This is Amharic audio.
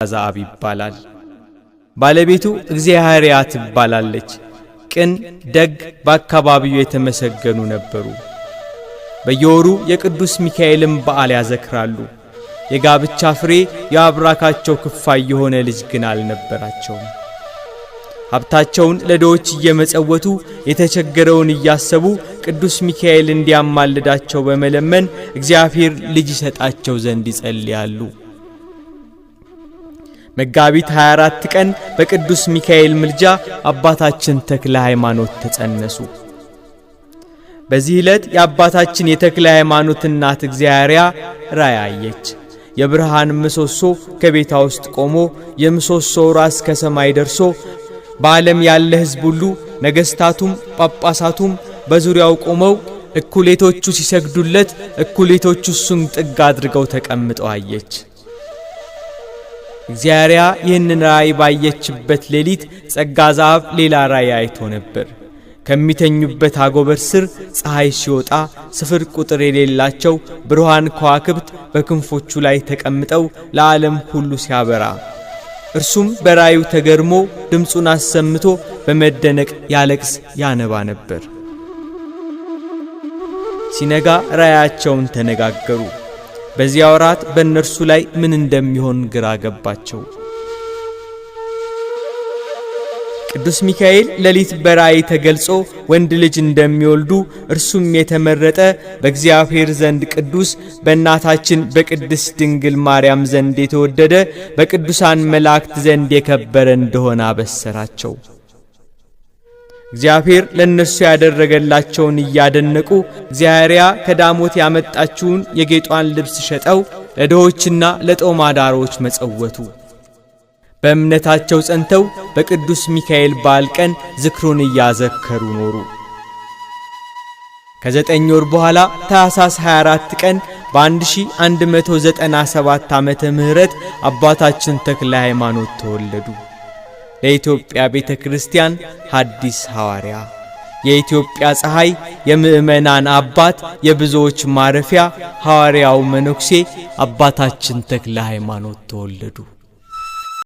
ዘአብ ይባላል። ባለቤቱ እግዚአብሔርያ ትባላለች። ቅን ደግ በአካባቢው የተመሰገኑ ነበሩ። በየወሩ የቅዱስ ሚካኤልን በዓል ያዘክራሉ። የጋብቻ ፍሬ የአብራካቸው ክፋይ የሆነ ልጅ ግን አልነበራቸውም። ሀብታቸውን ለድሆች እየመጸወቱ የተቸገረውን እያሰቡ ቅዱስ ሚካኤል እንዲያማልዳቸው በመለመን እግዚአብሔር ልጅ ይሰጣቸው ዘንድ ይጸልያሉ። መጋቢት 24 ቀን በቅዱስ ሚካኤል ምልጃ አባታችን ተክለ ሃይማኖት ተጸነሱ። በዚህ ዕለት የአባታችን የተክለ ሃይማኖት እናት እግዚአብሔርያ ራእይ አየች። የብርሃን ምሰሶ ከቤቷ ውስጥ ቆሞ የምሰሶው ራስ ከሰማይ ደርሶ በዓለም ያለ ሕዝብ ሁሉ ነገሥታቱም ጳጳሳቱም በዙሪያው ቆመው እኩሌቶቹ ሲሰግዱለት እኩሌቶቹ እሱን ጥግ አድርገው ተቀምጠው አየች። እግዚአብሔርያ ይህንን ራእይ ባየችበት ሌሊት ጸጋ ዘአብ ሌላ ራእይ አይቶ ነበር። ከሚተኙበት አጎበር ስር ፀሐይ ሲወጣ ስፍር ቁጥር የሌላቸው ብርሃን ከዋክብት በክንፎቹ ላይ ተቀምጠው ለዓለም ሁሉ ሲያበራ እርሱም በራእዩ ተገርሞ ድምፁን አሰምቶ በመደነቅ ያለቅስ ያነባ ነበር። ሲነጋ ራእያቸውን ተነጋገሩ። በዚያ ወራት በእነርሱ ላይ ምን እንደሚሆን ግራ ገባቸው። ቅዱስ ሚካኤል ሌሊት በራእይ ተገልጾ ወንድ ልጅ እንደሚወልዱ እርሱም የተመረጠ በእግዚአብሔር ዘንድ ቅዱስ በእናታችን በቅድስት ድንግል ማርያም ዘንድ የተወደደ በቅዱሳን መላእክት ዘንድ የከበረ እንደሆነ አበሰራቸው። እግዚአብሔር ለነሱ ያደረገላቸውን እያደነቁ እግዚአብሔርያ ከዳሞት ያመጣችውን የጌጧን ልብስ ሸጠው ለድሆችና ለጦም አዳሮች መጸወቱ። በእምነታቸው ጸንተው በቅዱስ ሚካኤል በዓል ቀን ዝክሩን እያዘከሩ ኖሩ። ከ9 ወር በኋላ ታኅሳስ 24 ቀን በ1197 ዓመተ ምህረት አባታችን ተክለ ሃይማኖት ተወለዱ። ለኢትዮጵያ ቤተ ክርስቲያን ሐዲስ ሐዋርያ፣ የኢትዮጵያ ፀሐይ፣ የምእመናን አባት፣ የብዙዎች ማረፊያ ሐዋርያው መነኩሴ አባታችን ተክለ ሃይማኖት ተወለዱ።